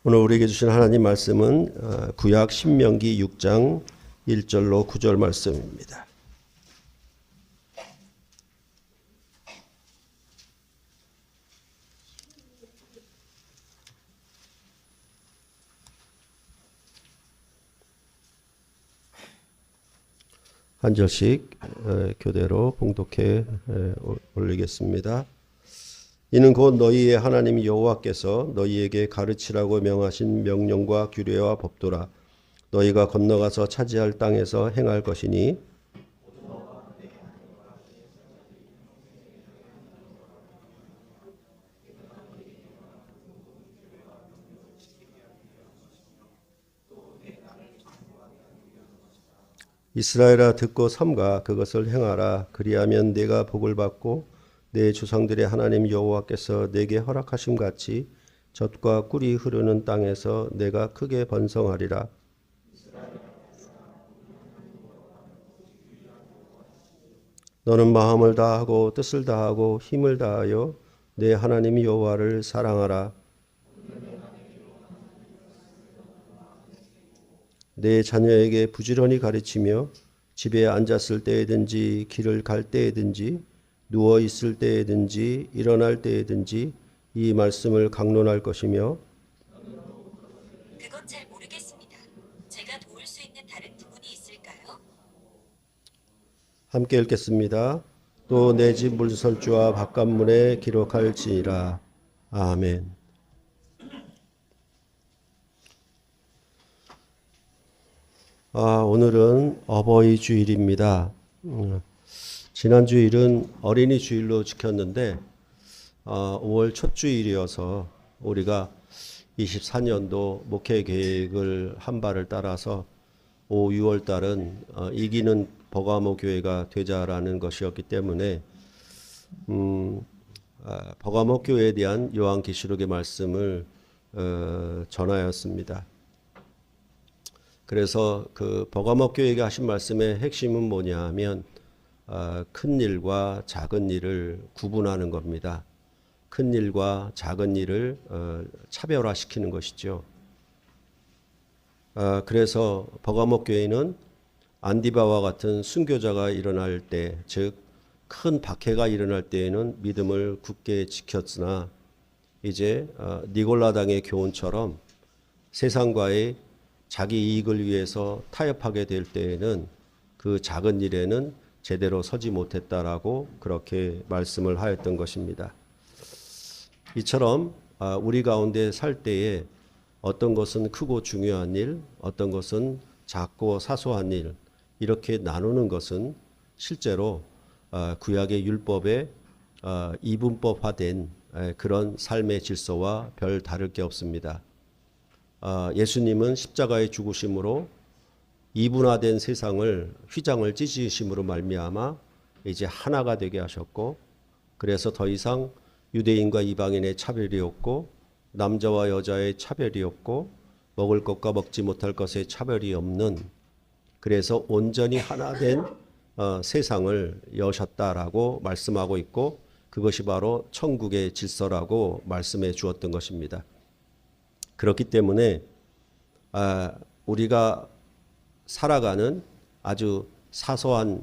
오늘 우리에게 주신 하나님 말씀은 구약 신명기 6장 1절로 9절 말씀입니다. 한 절씩 교대로 봉독해 올리겠습니다. 이는 곧 너희의 하나님 여호와께서 너희에게 가르치라고 명하신 명령과 규례와 법도라. 너희가 건너가서 차지할 땅에서 행할 것이니 이스라엘아 듣고 삼가 그것을 행하라. 그리하면 내가 복을 받고 내 조상들의 하나님 여호와께서 내게 허락하심 같이 젖과 꿀이 흐르는 땅에서 내가 크게 번성하리라. 너는 마음을 다하고 뜻을 다하고 힘을 다하여 내 하나님 여호와를 사랑하라. 내 자녀에게 부지런히 가르치며 집에 앉았을 때에든지 길을 갈 때에든지 누워 있을 때에든지 일어날 때에든지 이 말씀을 강론할 것이며 그건 잘 모르겠습니다. 제가 도울 수 있는 다른 부분이 있을까요? 함께 읽겠습니다. 또 내 집 문설주와 바깥문에 기록할지니라. 아멘. 오늘은 어버이 주일입니다. 지난 주일은 어린이 주일로 지켰는데 5월 첫 주일이어서 우리가 24년도 목회 계획을 한 바를 따라서 5, 6월 달은 이기는 버가모 교회가 되자라는 것이었기 때문에 버가모 교회에 대한 요한계시록의 말씀을 전하였습니다. 그래서 그 버가모 교회에게 하신 말씀의 핵심은 뭐냐 하면 큰 일과 작은 일을 구분하는 겁니다. 큰 일과 작은 일을 차별화시키는 것이죠. 그래서 버가모 교회는 안디바와 같은 순교자가 일어날 때, 즉 큰 박해가 일어날 때에는 믿음을 굳게 지켰으나 이제 니골라당의 교훈처럼 세상과의 자기 이익을 위해서 타협하게 될 때에는 그 작은 일에는 제대로 서지 못했다라고 그렇게 말씀을 하였던 것입니다. 이처럼 우리 가운데 살 때에 어떤 것은 크고 중요한 일, 어떤 것은 작고 사소한 일, 이렇게 나누는 것은 실제로 구약의 율법에 이분법화된 그런 삶의 질서와 별 다를 게 없습니다. 예수님은 십자가의 죽으심으로 이분화된 세상을 휘장을 찢으심으로 말미암아 이제 하나가 되게 하셨고, 그래서 더 이상 유대인과 이방인의 차별이 없고 남자와 여자의 차별이 없고 먹을 것과 먹지 못할 것의 차별이 없는, 그래서 온전히 하나 된 세상을 여셨다라고 말씀하고 있고, 그것이 바로 천국의 질서라고 말씀해 주었던 것입니다. 그렇기 때문에 우리가 살아가는 아주 사소한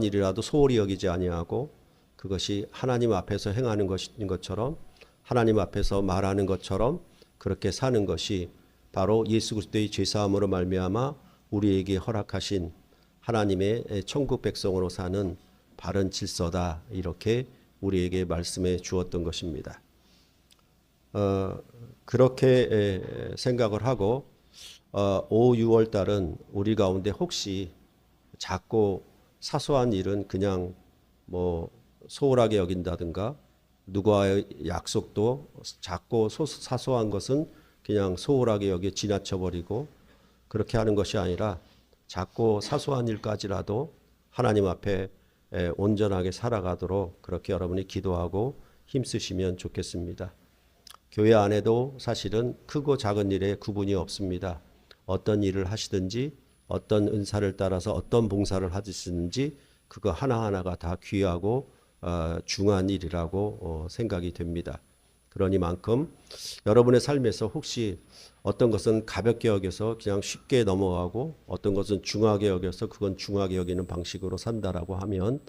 일이라도 소홀히 여기지 아니하고 그것이 하나님 앞에서 행하는 것인 것처럼, 하나님 앞에서 말하는 것처럼 그렇게 사는 것이 바로 예수 그리스도의 죄사함으로 말미암아 우리에게 허락하신 하나님의 천국 백성으로 사는 바른 질서다, 이렇게 우리에게 말씀해 주었던 것입니다. 그렇게 생각을 하고 5, 6월 달은 우리 가운데 혹시 작고 사소한 일은 그냥 뭐 소홀하게 여긴다든가, 누구와의 약속도 작고 사소한 것은 그냥 소홀하게 여기 지나쳐버리고 그렇게 하는 것이 아니라 작고 사소한 일까지라도 하나님 앞에 온전하게 살아가도록 그렇게 여러분이 기도하고 힘쓰시면 좋겠습니다. 교회 안에도 사실은 크고 작은 일에 구분이 없습니다. 어떤 일을 하시든지 어떤 은사를 따라서 어떤 봉사를 하시든지 그거 하나하나가 다 귀하고 중한 일이라고 생각이 됩니다. 그러니만큼 여러분의 삶에서 혹시 어떤 것은 가볍게 여겨서 그냥 쉽게 넘어가고 어떤 것은 중하게 여겨서 그건 중하게 여기는 방식으로 산다라고 하면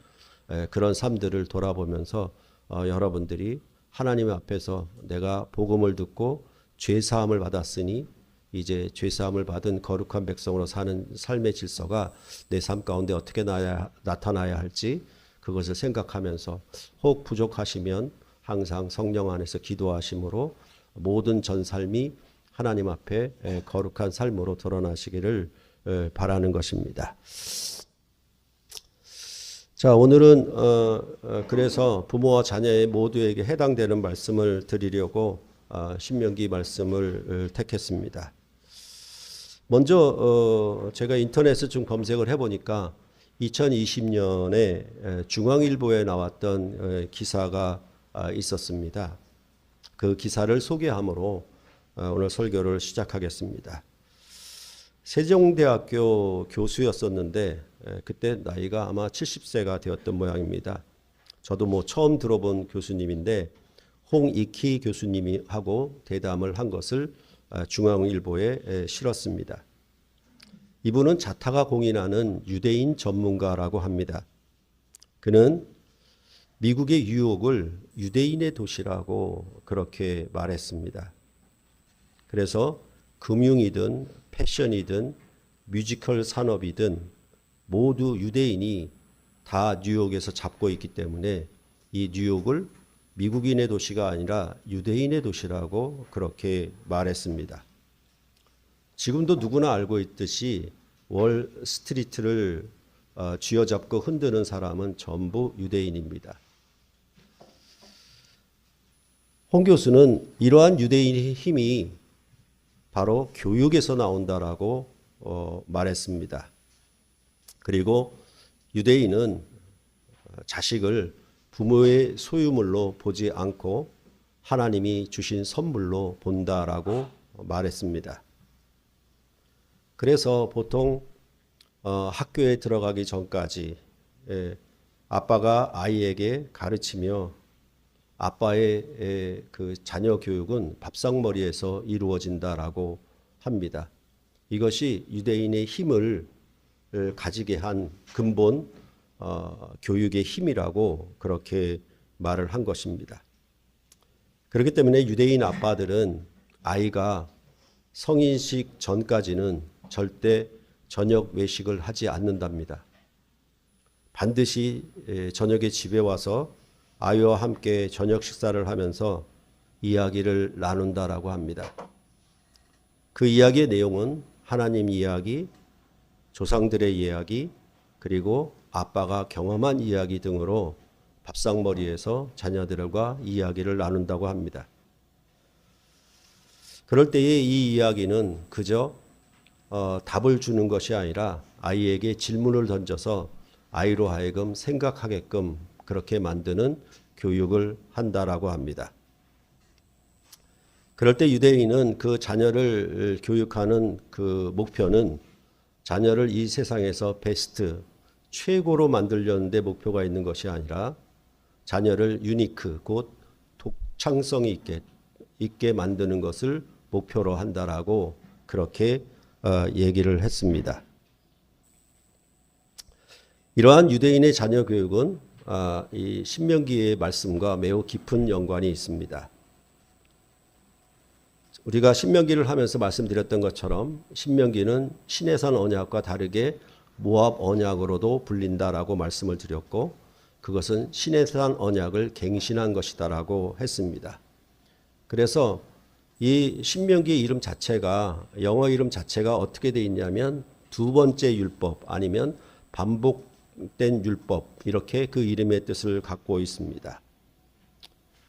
그런 삶들을 돌아보면서 여러분들이 하나님 앞에서 내가 복음을 듣고 죄 사함을 받았으니 이제 죄 사함을 받은 거룩한 백성으로 사는 삶의 질서가 내 삶 가운데 어떻게 나타나야 할지 그것을 생각하면서 혹 부족하시면 항상 성령 안에서 기도하심으로 모든 전 삶이 하나님 앞에 거룩한 삶으로 드러나시기를 바라는 것입니다. 자, 오늘은 그래서 부모와 자녀의 모두에게 해당되는 말씀을 드리려고 신명기 말씀을 택했습니다. 먼저 제가 인터넷에 좀 검색을 해보니까 2020년에 중앙일보에 나왔던 기사가 있었습니다. 그 기사를 소개함으로 오늘 설교를 시작하겠습니다. 세종대학교 교수였었는데 그때 나이가 아마 70세가 되었던 모양입니다. 저도 뭐 처음 들어본 교수님인데 홍익희 교수님이 하고 대담을 한 것을 중앙일보에 실었습니다. 이분은 자타가 공인하는 유대인 전문가라고 합니다. 그는 미국의 뉴욕을 유대인의 도시라고 그렇게 말했습니다. 그래서 금융이든 패션이든 뮤지컬 산업이든 모두 유대인이 다 뉴욕에서 잡고 있기 때문에 이 뉴욕을 미국인의 도시가 아니라 유대인의 도시라고 그렇게 말했습니다. 지금도 누구나 알고 있듯이 월 스트리트를 쥐어잡고 흔드는 사람은 전부 유대인입니다. 홍 교수는 이러한 유대인의 힘이 바로 교육에서 나온다라고 말했습니다. 그리고 유대인은 자식을 부모의 소유물로 보지 않고 하나님이 주신 선물로 본다라고 말했습니다. 그래서 보통 학교에 들어가기 전까지 아빠가 아이에게 가르치며 아빠의 그 자녀 교육은 밥상머리에서 이루어진다라고 합니다. 이것이 유대인의 힘을 가지게 한 근본 교육의 힘이라고 그렇게 말을 한 것입니다. 그렇기 때문에 유대인 아빠들은 아이가 성인식 전까지는 절대 저녁 외식을 하지 않는답니다. 반드시 저녁에 집에 와서 아이와 함께 저녁 식사를 하면서 이야기를 나눈다라고 합니다. 그 이야기의 내용은 하나님 이야기, 조상들의 이야기, 그리고 아빠가 경험한 이야기 등으로 밥상머리에서 자녀들과 이야기를 나눈다고 합니다. 그럴 때의 이 이야기는 그저 답을 주는 것이 아니라 아이에게 질문을 던져서 아이로 하여금 생각하게끔 그렇게 만드는 교육을 한다라고 합니다. 그럴 때 유대인은 그 자녀를 교육하는 그 목표는 자녀를 이 세상에서 베스트, 최고로 만들려는 데 목표가 있는 것이 아니라 자녀를 유니크, 곧 독창성이 있게 만드는 것을 목표로 한다라고 그렇게 얘기를 했습니다. 이러한 유대인의 자녀 교육은 이 신명기의 말씀과 매우 깊은 연관이 있습니다. 우리가 신명기를 하면서 말씀드렸던 것처럼 신명기는 시내산 언약과 다르게 모압 언약으로도 불린다라고 말씀을 드렸고 그것은 시내산 언약을 갱신한 것이다라고 했습니다. 그래서 이 신명기의 이름 자체가 영어 이름 자체가 어떻게 되어 있냐면 두 번째 율법 아니면 반복된 율법 이렇게 그 이름의 뜻을 갖고 있습니다.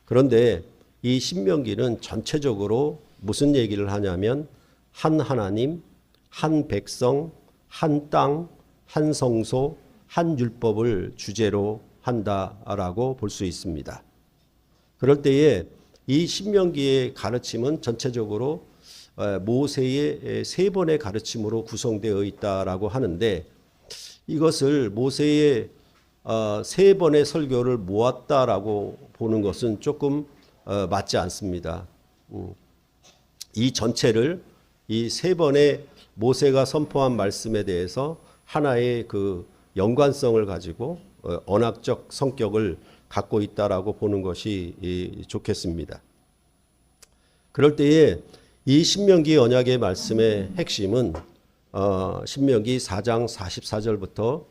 그런데 이 신명기는 전체적으로 무슨 얘기를 하냐면 한 하나님, 한 백성, 한 땅, 한 성소, 한 율법을 주제로 한다라고 볼 수 있습니다. 그럴 때에 이 신명기의 가르침은 전체적으로 모세의 세 번의 가르침으로 구성되어 있다라고 하는데 이것을 모세의 세 번의 설교를 모았다라고 보는 것은 조금 맞지 않습니다. 이 전체를 이 세 번의 모세가 선포한 말씀에 대해서 하나의 그 연관성을 가지고 언약적 성격을 갖고 있다라고 보는 것이 좋겠습니다. 그럴 때에 이 신명기 언약의 말씀의 핵심은 신명기 4장 44절부터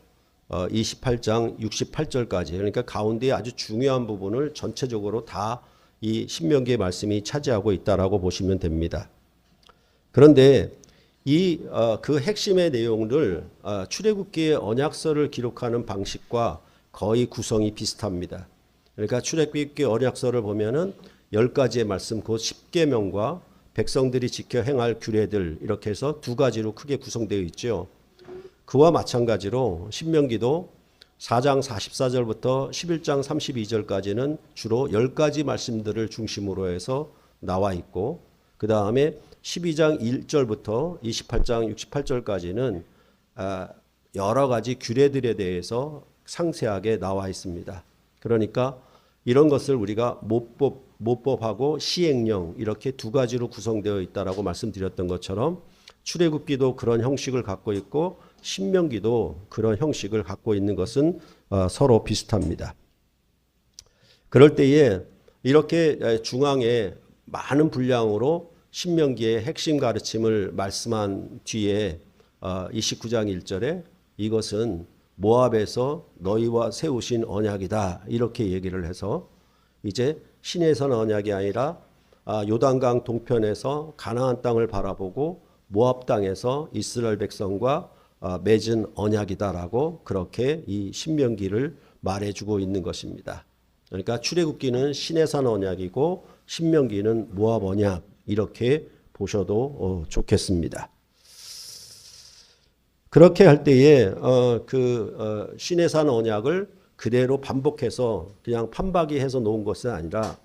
28장 68절까지, 그러니까 가운데 아주 중요한 부분을 전체적으로 다 이 신명기의 말씀이 차지하고 있다라고 보시면 됩니다. 그런데 이 그 핵심의 내용을 출애굽기의 언약서를 기록하는 방식과 거의 구성이 비슷합니다. 그러니까 출애굽기 언약서를 보면은 10가지의 말씀, 곧 10계명과 백성들이 지켜 행할 규례들, 이렇게 해서 두 가지로 크게 구성되어 있죠. 그와 마찬가지로 신명기도 4장 44절부터 11장 32절까지는 주로 10가지 말씀들을 중심으로 해서 나와 있고, 그 다음에 12장 1절부터 28장 68절까지는 여러 가지 규례들에 대해서 상세하게 나와 있습니다. 그러니까 이런 것을 우리가 모법하고 시행령, 이렇게 두 가지로 구성되어 있다라고 말씀드렸던 것처럼 출애굽기도 그런 형식을 갖고 있고 신명기도 그런 형식을 갖고 있는 것은 서로 비슷합니다. 그럴 때에 이렇게 중앙에 많은 분량으로 신명기의 핵심 가르침을 말씀한 뒤에 29장 1절에 이것은 모압에서 너희와 세우신 언약이다, 이렇게 얘기를 해서 이제 시내산 언약이 아니라 요단강 동편에서 가나안 땅을 바라보고 모압 땅에서 이스라엘 백성과 맺은 언약이다라고 그렇게 이 신명기를 말해주고 있는 것입니다. 그러니까 출애굽기는 시내산 언약이고 신명기는 모압 언약, 이렇게 보셔도 좋겠습니다. 그렇게 할 때에 시내산 언약을 그대로 반복해서 그냥 판박이해서 놓은 것은 아니라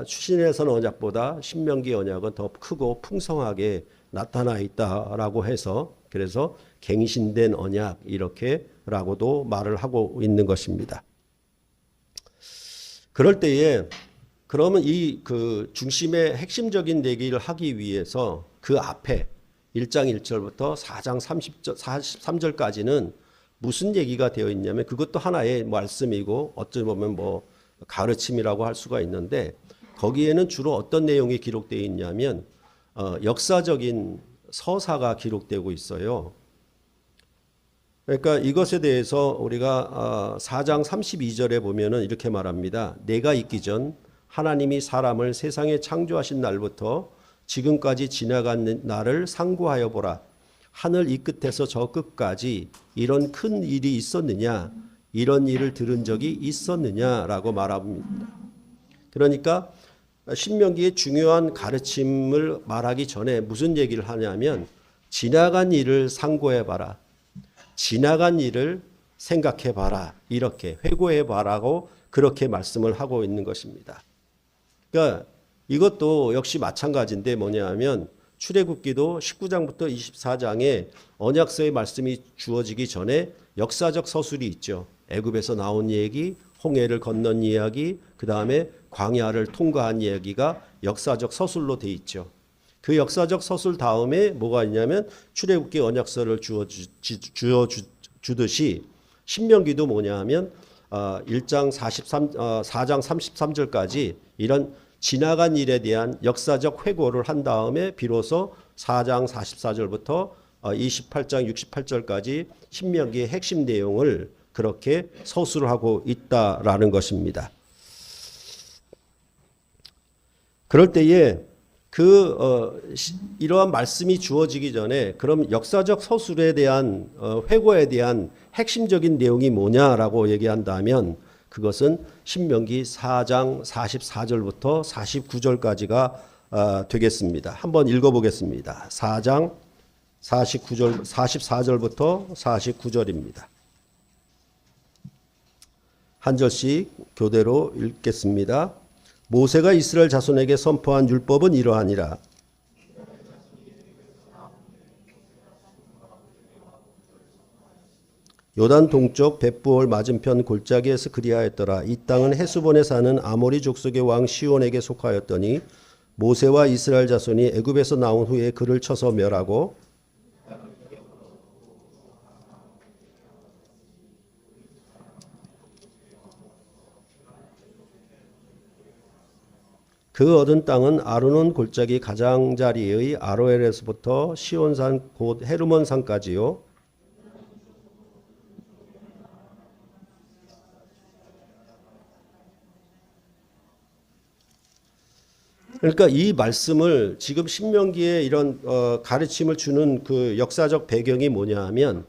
시내산 언약보다 신명기 언약은 더 크고 풍성하게 나타나 있다라고 해서, 그래서 갱신된 언약, 이렇게라고도 말을 하고 있는 것입니다. 그럴 때에 그러면 이 그 중심의 핵심적인 얘기를 하기 위해서 그 앞에 1장 1절부터 4장 43절까지는 무슨 얘기가 되어 있냐면, 그것도 하나의 말씀이고 어찌 보면 뭐 가르침이라고 할 수가 있는데, 거기에는 주로 어떤 내용이 기록되어 있냐면 역사적인 서사가 기록되고 있어요. 그러니까 이것에 대해서 우리가 4장 32절에 보면은 이렇게 말합니다. 내가 있기 전 하나님이 사람을 세상에 창조하신 날부터 지금까지 지나간 날을 상고하여 보라. 하늘 이 끝에서 저 끝까지 이런 큰 일이 있었느냐, 이런 일을 들은 적이 있었느냐라고 말합니다. 그러니까 신명기의 중요한 가르침을 말하기 전에 무슨 얘기를 하냐면, 지나간 일을 상고해봐라, 지나간 일을 생각해봐라, 이렇게 회고해봐라고 그렇게 말씀을 하고 있는 것입니다. 그러니까 이것도 역시 마찬가지인데 뭐냐면, 출애굽기도 19장부터 24장에 언약서의 말씀이 주어지기 전에 역사적 서술이 있죠. 애굽에서 나온 얘기, 홍해를 건넌 이야기, 그 다음에 광야를 통과한 이야기가 역사적 서술로 돼 있죠. 그 역사적 서술 다음에 뭐가 있냐면 출애굽기 언약서를 주듯이 신명기도 뭐냐 하면 4장 33절까지 이런 지나간 일에 대한 역사적 회고를 한 다음에 비로소 4장 44절부터 28장 68절까지 신명기의 핵심 내용을 그렇게 서술을 하고 있다라는 것입니다. 그럴 때에 이러한 말씀이 주어지기 전에 그럼 역사적 서술에 대한 회고에 대한 핵심적인 내용이 뭐냐라고 얘기한다면, 그것은 신명기 4장 44절부터 49절까지가 되겠습니다. 한번 읽어보겠습니다. 4장 44절부터 49절입니다. 한 절씩 교대로 읽겠습니다. 모세가 이스라엘 자손에게 선포한 율법은 이러하니라. 요단 동쪽 벳부올 맞은편 골짜기에서 그리하였더라. 이 땅은 헤스본에 사는 아모리 족속의 왕 시온에게 속하였더니 모세와 이스라엘 자손이 애굽에서 나온 후에 그를 쳐서 멸하고 그 얻은 땅은 아르논 골짜기 가장자리의 아로엘에서부터 시온산 곧 헤르몬 산까지요. 그러니까 이 말씀을 지금 신명기에 이런 가르침을 주는 그 역사적 배경이 뭐냐 하면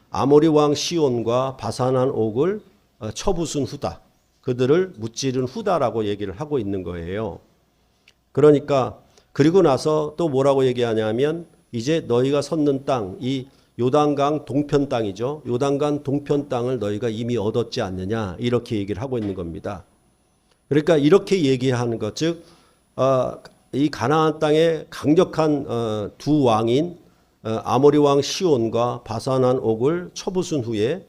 아모리 왕 시온과 바산한 옥을 쳐부순 후다. 그들을 무찌른 후다라고 얘기를 하고 있는 거예요. 그러니까 그리고 나서 또 뭐라고 얘기하냐면 이제 너희가 섰는 땅, 이 요단강 동편 땅이죠. 요단강 동편 땅을 너희가 이미 얻었지 않느냐 이렇게 얘기를 하고 있는 겁니다. 그러니까 이렇게 얘기하는 것, 즉 이 가나안 땅의 강력한 두 왕인 아모리 왕 시온과 바산한 옥을 쳐부순 후에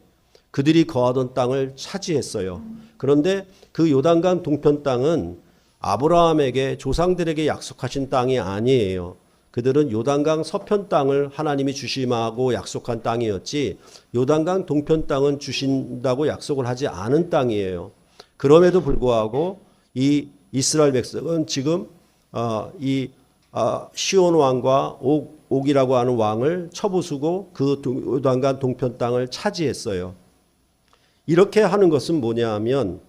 그들이 거하던 땅을 차지했어요. 그런데 그 요단강 동편 땅은 아브라함에게 조상들에게 약속하신 땅이 아니에요. 그들은 요단강 서편 땅을 하나님이 주심하고 약속한 땅이었지 요단강 동편 땅은 주신다고 약속을 하지 않은 땅이에요. 그럼에도 불구하고 이 이스라엘 백성은 지금 시온 왕과 옥이라고 하는 왕을 쳐부수고 그 요단강 동편 땅을 차지했어요. 이렇게 하는 것은 뭐냐 하면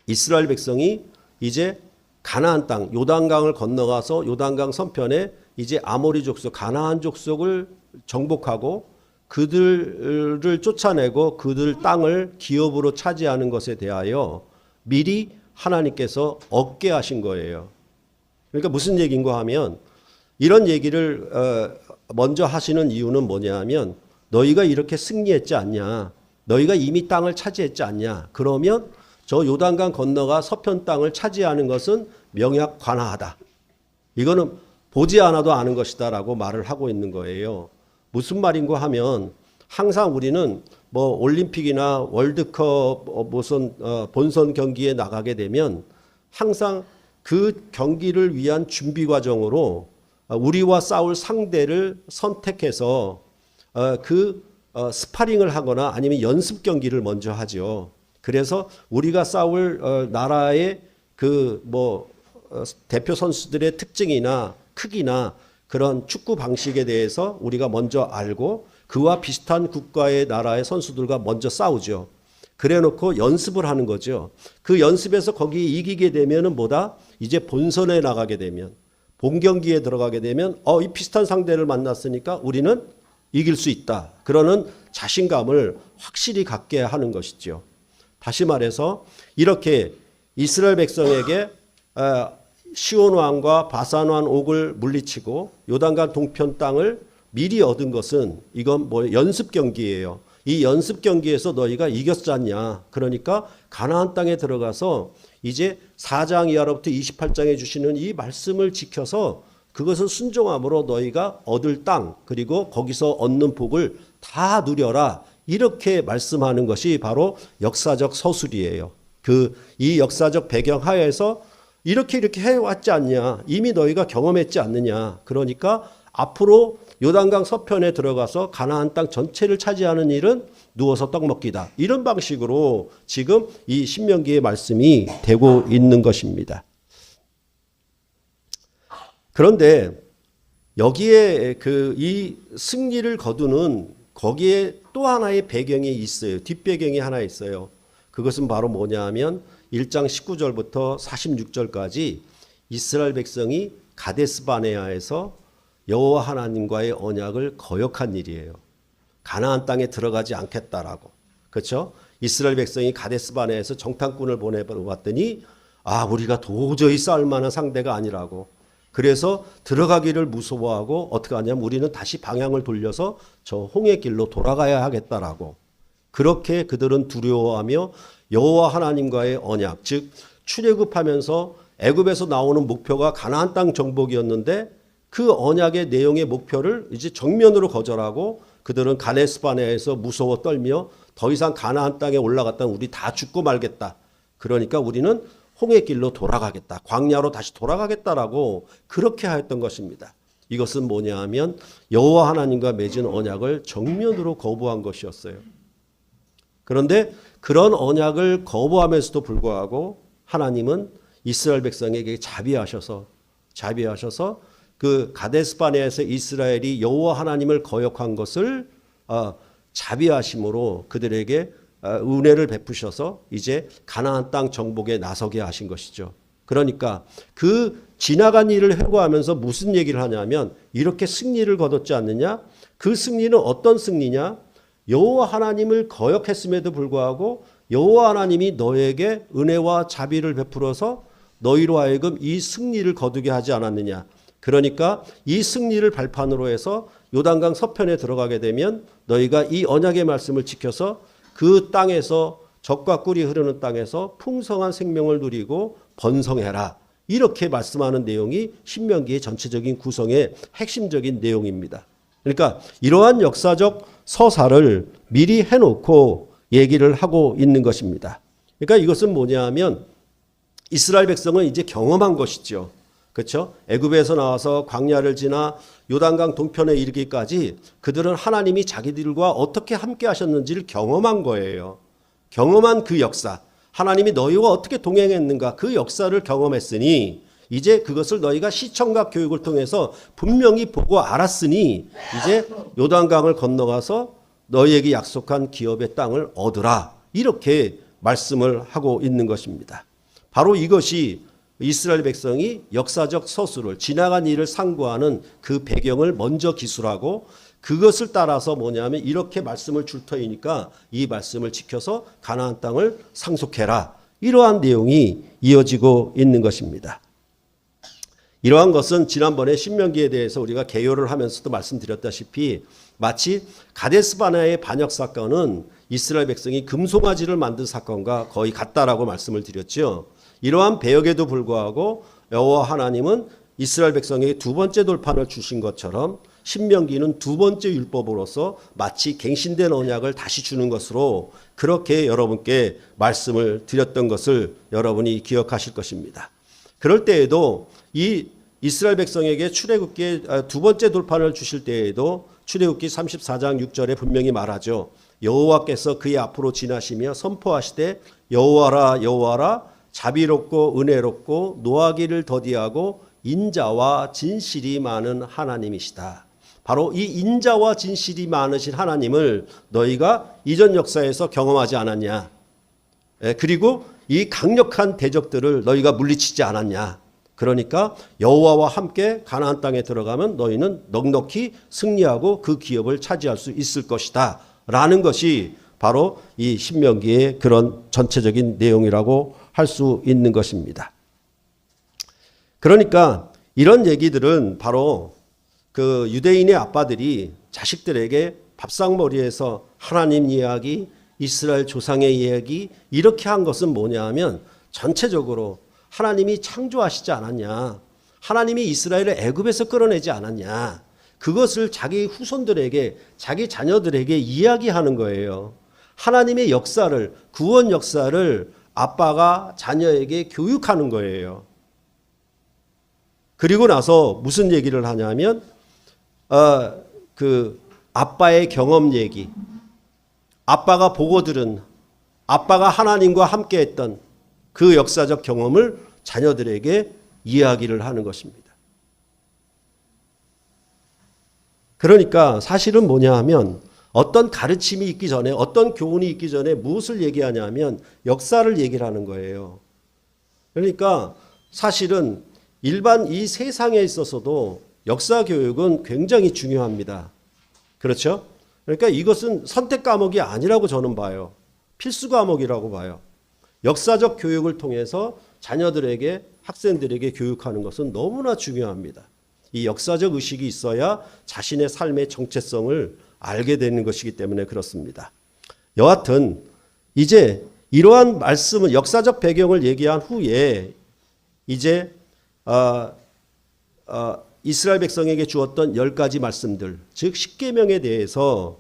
이스라엘 백성이 이제 가나안 땅 요단강을 건너가서 요단강 서편에 이제 아모리 족속 가나안 족속을 정복하고 그들을 쫓아내고 그들 땅을 기업으로 차지하는 것에 대하여 미리 하나님께서 얻게 하신 거예요. 그러니까 무슨 얘기인가 하면 이런 얘기를 먼저 하시는 이유는 뭐냐 하면 너희가 이렇게 승리했지 않냐. 너희가 이미 땅을 차지했지 않냐. 그러면 저 요단강 건너가 서편 땅을 차지하는 것은 명약 관하하다. 이거는 보지 않아도 아는 것이다 라고 말을 하고 있는 거예요. 무슨 말인가 하면 항상 우리는 뭐 올림픽이나 월드컵 무슨 본선 경기에 나가게 되면 항상 그 경기를 위한 준비 과정으로 우리와 싸울 상대를 선택해서 스파링을 하거나 아니면 연습 경기를 먼저 하죠. 그래서 우리가 싸울 나라의 대표 선수들의 특징이나 크기나 그런 축구 방식에 대해서 우리가 먼저 알고 그와 비슷한 국가의 나라의 선수들과 먼저 싸우죠. 그래 놓고 연습을 하는 거죠. 그 연습에서 거기 이기게 되면은 뭐다? 이제 본선에 나가게 되면 본 경기에 들어가게 되면 이 비슷한 상대를 만났으니까 우리는 이길 수 있다. 그러는 자신감을 확실히 갖게 하는 것이죠. 다시 말해서 이렇게 이스라엘 백성에게 시온 왕과 바산 왕 옥을 물리치고 요단강 동편 땅을 미리 얻은 것은 이건 연습 경기예요. 이 연습 경기에서 너희가 이겼지 않냐. 그러니까 가나안 땅에 들어가서 이제 4장 이하로부터 28장에 주시는 이 말씀을 지켜서 그것을 순종함으로 너희가 얻을 땅 그리고 거기서 얻는 복을 다 누려라. 이렇게 말씀하는 것이 바로 역사적 서술이에요. 이 역사적 배경 하에서 이렇게 해왔지 않냐. 이미 너희가 경험했지 않느냐. 그러니까 앞으로 요단강 서편에 들어가서 가나안 땅 전체를 차지하는 일은 누워서 떡 먹기다. 이런 방식으로 지금 이 신명기의 말씀이 되고 있는 것입니다. 그런데 여기에 이 승리를 거두는 거기에 또 하나의 배경이 있어요. 뒷배경이 하나 있어요. 그것은 바로 뭐냐 하면 1장 19절부터 46절까지 이스라엘 백성이 가데스 바네아에서 여호와 하나님과의 언약을 거역한 일이에요. 가나안 땅에 들어가지 않겠다라고. 그렇죠? 이스라엘 백성이 가데스 바네아에서 정탐꾼을 보내봤더니 우리가 도저히 싸울 만한 상대가 아니라고. 그래서 들어가기를 무서워하고 어떻게 하냐면 우리는 다시 방향을 돌려서 저 홍해 길로 돌아가야 하겠다라고. 그렇게 그들은 두려워하며 여호와 하나님과의 언약, 즉 출애굽하면서 애굽에서 나오는 목표가 가나안 땅 정복이었는데 그 언약의 내용의 목표를 이제 정면으로 거절하고 그들은 가데스 바네아에서 무서워 떨며 더 이상 가나안 땅에 올라갔다면 우리 다 죽고 말겠다. 그러니까 우리는 홍해길로 돌아가겠다. 광야로 다시 돌아가겠다라고 그렇게 하였던 것입니다. 이것은 뭐냐 하면 여호와 하나님과 맺은 언약을 정면으로 거부한 것이었어요. 그런데 그런 언약을 거부하면서도 불구하고 하나님은 이스라엘 백성에게 자비하셔서 그 가데스 바네아에서 이스라엘이 여호와 하나님을 거역한 것을 자비하심으로 그들에게 은혜를 베푸셔서 이제 가나안 땅 정복에 나서게 하신 것이죠. 그러니까 그 지나간 일을 회고하면서 무슨 얘기를 하냐면 이렇게 승리를 거뒀지 않느냐? 그 승리는 어떤 승리냐? 여호와 하나님을 거역했음에도 불구하고 여호와 하나님이 너에게 은혜와 자비를 베풀어서 너희로 하여금 이 승리를 거두게 하지 않았느냐? 그러니까 이 승리를 발판으로 해서 요단강 서편에 들어가게 되면 너희가 이 언약의 말씀을 지켜서 그 땅에서 젖과 꿀이 흐르는 땅에서 풍성한 생명을 누리고 번성해라. 이렇게 말씀하는 내용이 신명기의 전체적인 구성의 핵심적인 내용입니다. 그러니까 이러한 역사적 서사를 미리 해놓고 얘기를 하고 있는 것입니다. 그러니까 이것은 뭐냐 하면 이스라엘 백성은 이제 경험한 것이죠. 그렇죠? 애굽에서 나와서 광야를 지나 요단강 동편에 이르기까지 그들은 하나님이 자기들과 어떻게 함께 하셨는지를 경험한 거예요. 경험한 그 역사, 하나님이 너희와 어떻게 동행했는가 그 역사를 경험했으니 이제 그것을 너희가 시청각 교육을 통해서 분명히 보고 알았으니 이제 요단강을 건너가서 너희에게 약속한 기업의 땅을 얻으라. 이렇게 말씀을 하고 있는 것입니다. 바로 이것이 이스라엘 백성이 역사적 서술을 지나간 일을 상고하는 그 배경을 먼저 기술하고 그것을 따라서 뭐냐면 이렇게 말씀을 줄 터이니까 이 말씀을 지켜서 가나안 땅을 상속해라. 이러한 내용이 이어지고 있는 것입니다. 이러한 것은 지난번에 신명기에 대해서 우리가 개요를 하면서도 말씀드렸다시피 마치 가데스 바네아의 반역 사건은 이스라엘 백성이 금송아지를 만든 사건과 거의 같다라고 말씀을 드렸죠. 이러한 배역에도 불구하고 여호와 하나님은 이스라엘 백성에게 두 번째 돌판을 주신 것처럼 신명기는 두 번째 율법으로서 마치 갱신된 언약을 다시 주는 것으로 그렇게 여러분께 말씀을 드렸던 것을 여러분이 기억하실 것입니다. 그럴 때에도 이 이스라엘 백성에게 출애굽기에 두 번째 돌판을 주실 때에도 출애굽기 34장 6절에 분명히 말하죠. 여호와께서 그의 앞으로 지나시며 선포하시되 여호와라 여호와라 자비롭고 은혜롭고 노하기를 더디하고 인자와 진실이 많은 하나님이시다. 바로 이 인자와 진실이 많으신 하나님을 너희가 이전 역사에서 경험하지 않았냐? 그리고 이 강력한 대적들을 너희가 물리치지 않았냐? 그러니까 여호와와 함께 가나안 땅에 들어가면 너희는 넉넉히 승리하고 그 기업을 차지할 수 있을 것이다. 라는 것이 바로 이 신명기의 그런 전체적인 내용이라고 할 수 있는 것입니다. 그러니까 이런 얘기들은 바로 그 유대인의 아빠들이 자식들에게 밥상머리에서 하나님 이야기, 이스라엘 조상의 이야기 이렇게 한 것은 뭐냐 하면 전체적으로 하나님이 창조하시지 않았냐. 하나님이 이스라엘을 애굽에서 끌어내지 않았냐. 그것을 자기 후손들에게 자기 자녀들에게 이야기하는 거예요. 하나님의 역사를 구원 역사를 아빠가 자녀에게 교육하는 거예요. 그리고 나서 무슨 얘기를 하냐면 그 아빠의 경험 얘기, 아빠가 보고 들은, 아빠가 하나님과 함께했던 그 역사적 경험을 자녀들에게 이야기를 하는 것입니다. 그러니까 사실은 뭐냐 하면 어떤 가르침이 있기 전에 어떤 교훈이 있기 전에 무엇을 얘기하냐면 역사를 얘기를 하는 거예요. 그러니까 사실은 일반 이 세상에 있어서도 역사 교육은 굉장히 중요합니다. 그렇죠? 그러니까 이것은 선택 과목이 아니라고 저는 봐요. 필수 과목이라고 봐요. 역사적 교육을 통해서 자녀들에게 학생들에게 교육하는 것은 너무나 중요합니다. 이 역사적 의식이 있어야 자신의 삶의 정체성을 알게 되는 것이기 때문에 그렇습니다. 여하튼 이제 이러한 말씀은 역사적 배경을 얘기한 후에 이제 이스라엘 백성에게 주었던 10가지 말씀들, 즉 10계명에 대해서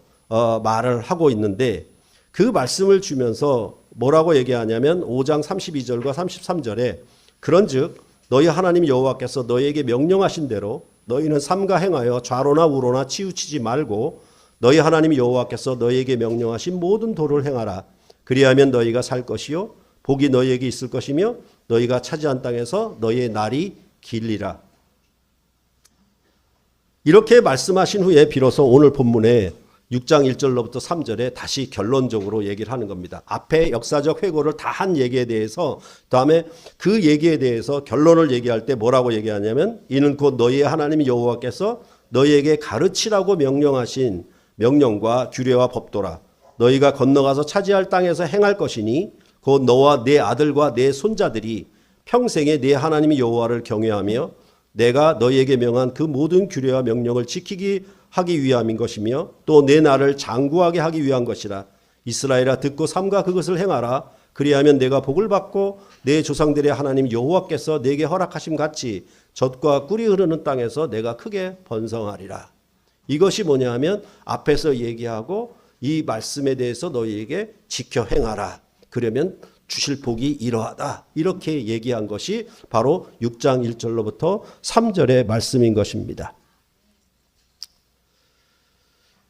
말을 하고 있는데 그 말씀을 주면서 뭐라고 얘기하냐면 5장 32절과 33절에 그런즉 너희 하나님 여호와께서 너희에게 명령하신 대로 너희는 삼가 행하여 좌로나 우로나 치우치지 말고 너희 하나님 여호와께서 너희에게 명령하신 모든 도를 행하라. 그리하면 너희가 살 것이요 복이 너희에게 있을 것이며 너희가 차지한 땅에서 너희의 날이 길리라. 이렇게 말씀하신 후에 비로소 오늘 본문에 6장 1절로부터 3절에 다시 결론적으로 얘기를 하는 겁니다. 앞에 역사적 회고를 다 한 얘기에 대해서 다음에 그 얘기에 대해서 결론을 얘기할 때 뭐라고 얘기하냐면 이는 곧 너희의 하나님 여호와께서 너희에게 가르치라고 명령하신 명령과 규례와 법도라. 너희가 건너가서 차지할 땅에서 행할 것이니 곧 너와 네 아들과 네 손자들이 평생에 네 하나님 여호와를 경외하며 내가 너희에게 명한 그 모든 규례와 명령을 지키기 하기 위함인 것이며 또 내 나를 장구하게 하기 위한 것이라. 이스라엘아 듣고 삼가 그것을 행하라. 그리하면 내가 복을 받고 내 조상들의 하나님 여호와께서 내게 허락하심 같이 젖과 꿀이 흐르는 땅에서 내가 크게 번성하리라. 이것이 뭐냐 하면 앞에서 얘기하고 이 말씀에 대해서 너희에게 지켜 행하라. 그러면 주실 복이 이러하다. 이렇게 얘기한 것이 바로 6장 1절로부터 3절의 말씀인 것입니다.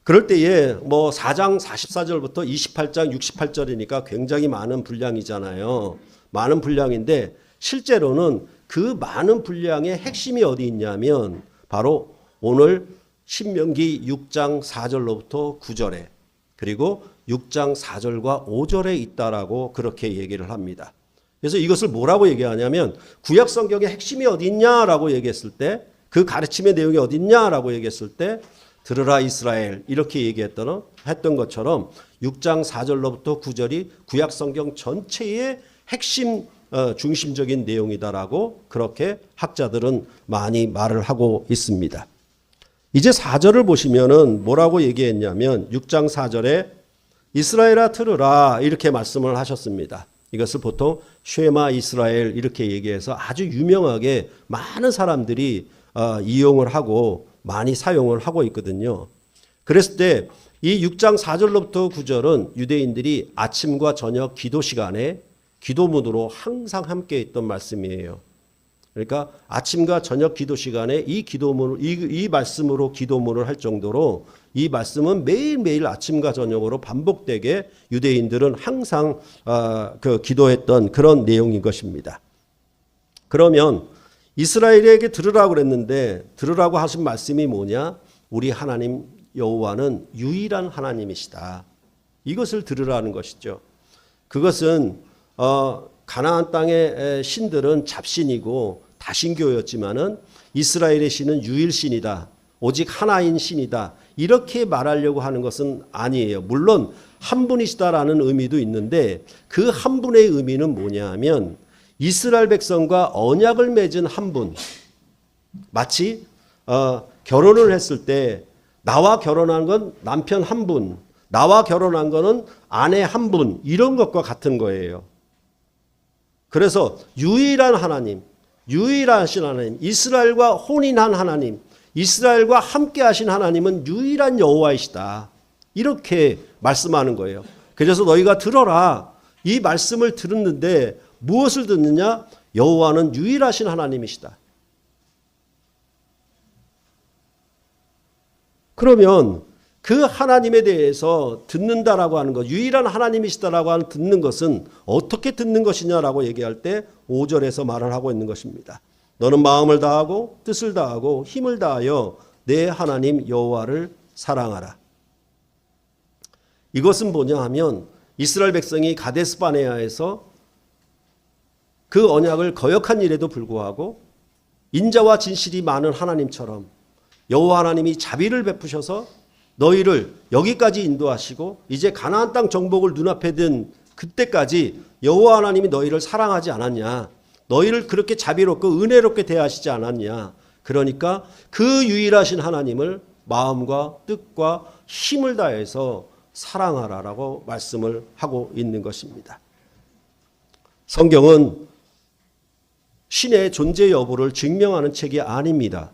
그럴 때에 뭐 4장 44절부터 28장 68절이니까 굉장히 많은 분량이잖아요. 많은 분량인데 실제로는 그 많은 분량의 핵심이 어디 있냐면 바로 오늘 신명기 6장 4절로부터 9절에 그리고 6장 4절과 5절에 있다라고 그렇게 얘기를 합니다. 그래서 이것을 뭐라고 얘기하냐면 구약 성경의 핵심이 어디 있냐라고 얘기했을 때 그 가르침의 내용이 어디 있냐라고 얘기했을 때 들으라 이스라엘 이렇게 했던 것처럼 6장 4절로부터 9절이 구약 성경 전체의 핵심 중심적인 내용이다라고 그렇게 학자들은 많이 말을 하고 있습니다. 이제 4절을 보시면은 뭐라고 얘기했냐면 6장 4절에 이스라엘아 들으라 이렇게 말씀을 하셨습니다. 이것을 보통 쉐마 이스라엘 이렇게 얘기해서 아주 유명하게 많은 사람들이 이용을 하고 많이 사용을 하고 있거든요. 그랬을 때 이 6장 4절로부터 9절은 유대인들이 아침과 저녁 기도 시간에 기도문으로 항상 함께 있던 말씀이에요. 그러니까 아침과 저녁 기도 시간에 이 말씀으로 기도문을 할 정도로 이 말씀은 매일매일 아침과 저녁으로 반복되게 유대인들은 항상 기도했던 그런 내용인 것입니다. 그러면 이스라엘에게 들으라고 그랬는데 들으라고 하신 말씀이 뭐냐? 우리 하나님 여호와는 유일한 하나님이시다. 이것을 들으라는 것이죠. 그것은 가나안 땅의 신들은 잡신이고 다신교였지만은 이스라엘의 신은 유일신이다. 오직 하나인 신이다. 이렇게 말하려고 하는 것은 아니에요. 물론 한 분이시다라는 의미도 있는데 그 한 분의 의미는 뭐냐 하면 이스라엘 백성과 언약을 맺은 한 분, 마치 결혼을 했을 때 나와 결혼한 건 남편 한 분, 나와 결혼한 거는 아내 한 분, 이런 것과 같은 거예요. 그래서 유일한 하나님, 유일하신 하나님, 이스라엘과 혼인한 하나님, 이스라엘과 함께 하신 하나님은 유일한 여호와이시다. 이렇게 말씀하는 거예요. 그래서 너희가 들어라. 이 말씀을 들었는데 무엇을 듣느냐? 여호와는 유일하신 하나님이시다. 그러면 그 하나님에 대해서 듣는다라고 하는 것, 유일한 하나님이시다라고 하는 듣는 것은 어떻게 듣는 것이냐라고 얘기할 때 5절에서 말을 하고 있는 것입니다. 너는 마음을 다하고 뜻을 다하고 힘을 다하여 내 하나님 여호와를 사랑하라. 이것은 뭐냐 하면 이스라엘 백성이 가데스 바네아에서 그 언약을 거역한 일에도 불구하고 인자와 진실이 많은 하나님처럼 여호와 하나님이 자비를 베푸셔서 너희를 여기까지 인도하시고 이제 가나안 땅 정복을 눈앞에 든 그때까지 여호와 하나님이 너희를 사랑하지 않았냐? 너희를 그렇게 자비롭고 은혜롭게 대하시지 않았냐? 그러니까 그 유일하신 하나님을 마음과 뜻과 힘을 다해서 사랑하라라고 말씀을 하고 있는 것입니다. 성경은 신의 존재 여부를 증명하는 책이 아닙니다.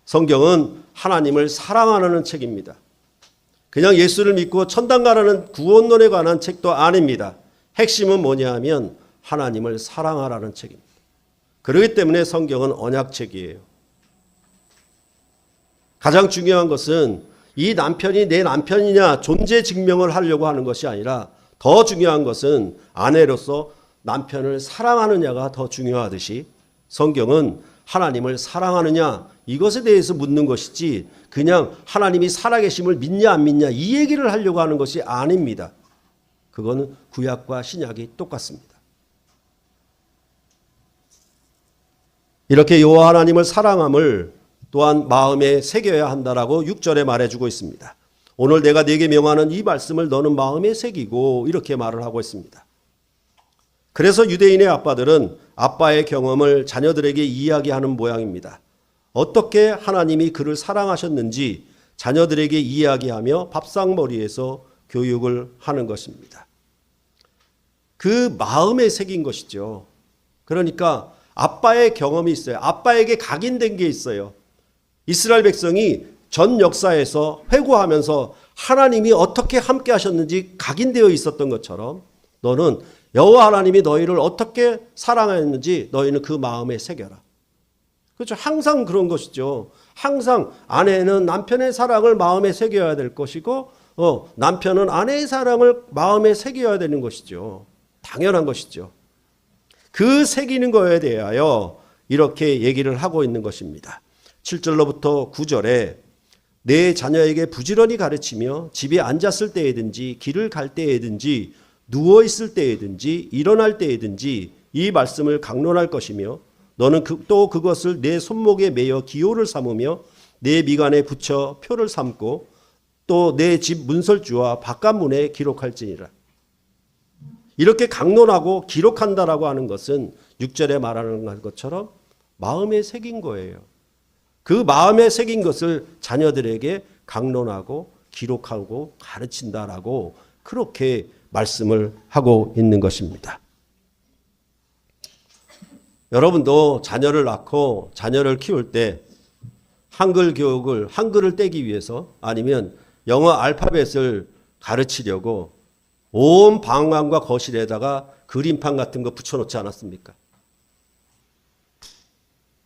성경은 하나님을 사랑하는 책입니다. 그냥 예수를 믿고 천당 가라는 구원론에 관한 책도 아닙니다. 핵심은 뭐냐 하면 하나님을 사랑하라는 책입니다. 그렇기 때문에 성경은 언약책이에요. 가장 중요한 것은 이 남편이 내 남편이냐 존재 증명을 하려고 하는 것이 아니라 더 중요한 것은 아내로서 남편을 사랑하느냐가 더 중요하듯이 성경은 하나님을 사랑하느냐 이것에 대해서 묻는 것이지 그냥 하나님이 살아계심을 믿냐 안 믿냐 이 얘기를 하려고 하는 것이 아닙니다. 그거는 구약과 신약이 똑같습니다. 이렇게 여호와 하나님을 사랑함을 또한 마음에 새겨야 한다라고 6절에 말해주고 있습니다. 오늘 내가 네게 명하는 이 말씀을 너는 마음에 새기고 이렇게 말을 하고 있습니다. 그래서 유대인의 아빠들은 아빠의 경험을 자녀들에게 이야기하는 모양입니다. 어떻게 하나님이 그를 사랑하셨는지 자녀들에게 이야기하며 밥상머리에서 교육을 하는 것입니다. 그 마음에 새긴 것이죠. 그러니까 아빠의 경험이 있어요. 아빠에게 각인된 게 있어요. 이스라엘 백성이 전 역사에서 회고하면서 하나님이 어떻게 함께 하셨는지 각인되어 있었던 것처럼 너는 여호와 하나님이 너희를 어떻게 사랑했는지 너희는 그 마음에 새겨라. 그렇죠. 항상 그런 것이죠. 항상 아내는 남편의 사랑을 마음에 새겨야 될 것이고 남편은 아내의 사랑을 마음에 새겨야 되는 것이죠. 당연한 것이죠. 그 새기는 거에 대하여 이렇게 얘기를 하고 있는 것입니다. 7절로부터 9절에 내 자녀에게 부지런히 가르치며 집에 앉았을 때에든지 길을 갈 때에든지 누워있을 때에든지 일어날 때에든지 이 말씀을 강론할 것이며 너는 또 그것을 내 손목에 매어 기호를 삼으며 내 미간에 붙여 표를 삼고 또 내 집 문설주와 바깥문에 기록할지니라. 이렇게 강론하고 기록한다라고 하는 것은 6절에 말하는 것처럼 마음에 새긴 거예요. 그 마음에 새긴 것을 자녀들에게 강론하고 기록하고 가르친다라고 그렇게 말씀을 하고 있는 것입니다. 여러분도 자녀를 낳고 자녀를 키울 때 한글 교육을 한글을 떼기 위해서 아니면 영어 알파벳을 가르치려고 온 방안과 거실에다가 그림판 같은 거 붙여놓지 않았습니까?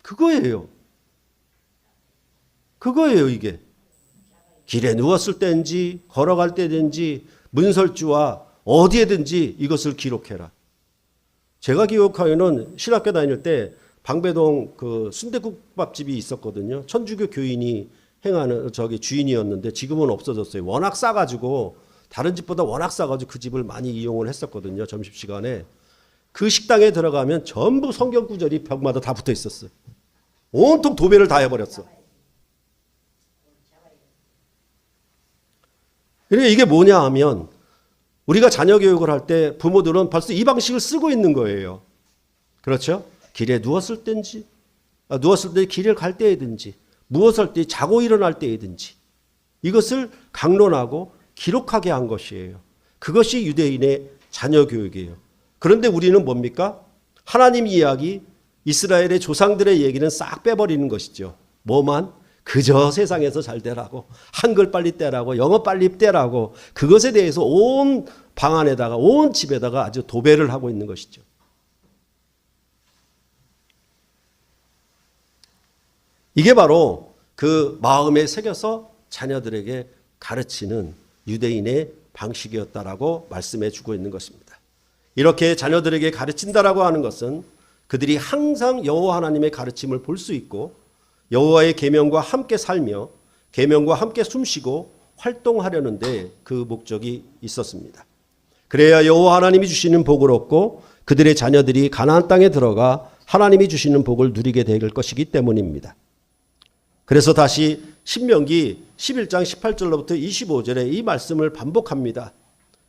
그거예요. 그거예요, 이게. 길에 누웠을 때인지 걸어갈 때든지 문설주와 어디에든지 이것을 기록해라. 제가 기억하기에는 신학교 다닐 때 방배동 그 순댓국밥집이 있었거든요. 천주교 교인이 행하는 주인이었는데 지금은 없어졌어요. 워낙 싸가지고 다른 집보다 워낙 싸가지고 그 집을 많이 이용을 했었거든요. 점심시간에. 그 식당에 들어가면 전부 성경 구절이 벽마다 다 붙어 있었어요. 온통 도배를 다 해버렸어. 그러니까 이게 뭐냐 하면 우리가 자녀 교육을 할 때 부모들은 벌써 이 방식을 쓰고 있는 거예요. 그렇죠? 길에 누웠을 때인지, 누웠을 때 길을 갈 때이든지, 무엇을 때 자고 일어날 때이든지 이것을 강론하고 기록하게 한 것이에요. 그것이 유대인의 자녀 교육이에요. 그런데 우리는 뭡니까? 하나님 이야기, 이스라엘의 조상들의 얘기는 싹 빼버리는 것이죠. 뭐만? 그저 세상에서 잘 되라고, 한글 빨리 떼라고, 영어 빨리 떼라고 그것에 대해서 온 방 안에다가 온 집에다가 아주 도배를 하고 있는 것이죠. 이게 바로 그 마음에 새겨서 자녀들에게 가르치는 유대인의 방식이었다라고 말씀해 주고 있는 것입니다. 이렇게 자녀들에게 가르친다라고 하는 것은 그들이 항상 여호와 하나님의 가르침을 볼 수 있고 여호와의 계명과 함께 살며 계명과 함께 숨쉬고 활동하려는데 그 목적이 있었습니다. 그래야 여호와 하나님이 주시는 복을 얻고 그들의 자녀들이 가나안 땅에 들어가 하나님이 주시는 복을 누리게 될 것이기 때문입니다. 그래서 다시 신명기 11장 18절로부터 25절에 이 말씀을 반복합니다.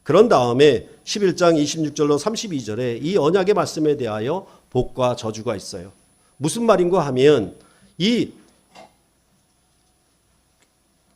그런 다음에 11장 26절로 32절에 이 언약의 말씀에 대하여 복과 저주가 있어요. 무슨 말인가 하면 이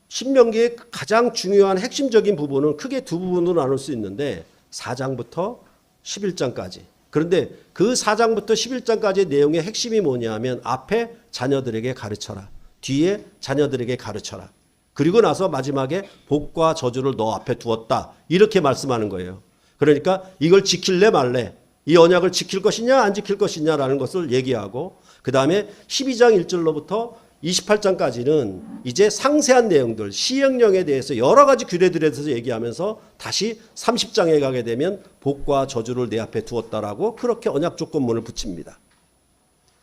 신명기의 가장 중요한 핵심적인 부분은 크게 두 부분으로 나눌 수 있는데 4장부터 11장까지. 그런데 그 4장부터 11장까지의 내용의 핵심이 뭐냐 하면 앞에 자녀들에게 가르쳐라. 뒤에 자녀들에게 가르쳐라. 그리고 나서 마지막에 복과 저주를 너 앞에 두었다. 이렇게 말씀하는 거예요. 그러니까 이걸 지킬래 말래, 이 언약을 지킬 것이냐 안 지킬 것이냐라는 것을 얘기하고, 그 다음에 12장 1절로부터 28장까지는 이제 상세한 내용들, 시행령에 대해서 여러 가지 규례들에 대해서 얘기하면서 다시 30장에 가게 되면 복과 저주를 내 앞에 두었다라고 그렇게 언약 조건문을 붙입니다.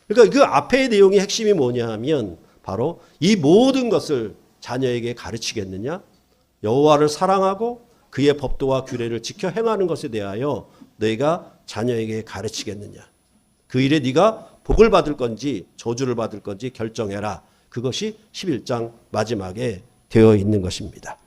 그러니까 그 앞의 내용의 핵심이 뭐냐 하면 바로 이 모든 것을 자녀에게 가르치겠느냐, 여호와를 사랑하고 그의 법도와 규례를 지켜 행하는 것에 대하여 너희가 자녀에게 가르치겠느냐, 그 일에 네가 복을 받을 건지 저주를 받을 건지 결정해라. 그것이 11장 마지막에 되어 있는 것입니다.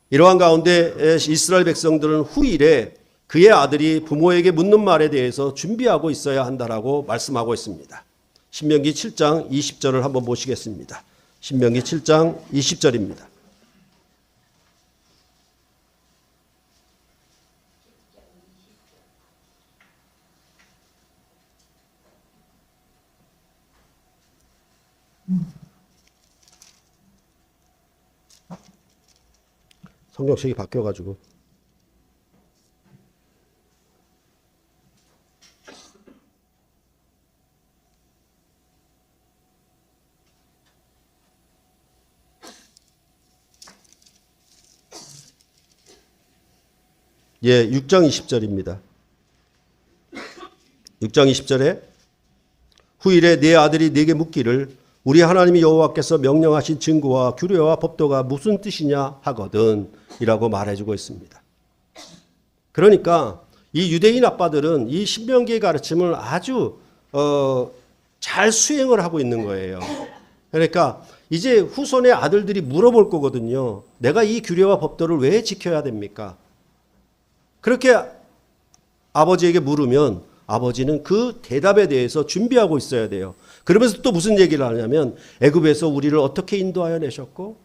이러한 가운데 이스라엘 백성들은 후일에 그의 아들이 부모에게 묻는 말에 대해서 준비하고 있어야 한다라고 말씀하고 있습니다. 신명기 7장 20절을 한번 보시겠습니다. 신명기 7장 20절입니다. 성경책이 바뀌어가지고 예, 6장 20절입니다. 6장 20절에 후일에 네 아들이 네게 묻기를 우리 하나님이 여호와께서 명령하신 증거와 규례와 법도가 무슨 뜻이냐 하거든 이라고 말해주고 있습니다. 그러니까 이 유대인 아빠들은 이 신명기의 가르침을 아주 잘 수행을 하고 있는 거예요. 그러니까 이제 후손의 아들들이 물어볼 거거든요. 내가 이 규례와 법도를 왜 지켜야 됩니까? 그렇게 아버지에게 물으면 아버지는 그 대답에 대해서 준비하고 있어야 돼요. 그러면서 또 무슨 얘기를 하냐면 애굽에서 우리를 어떻게 인도하여 내셨고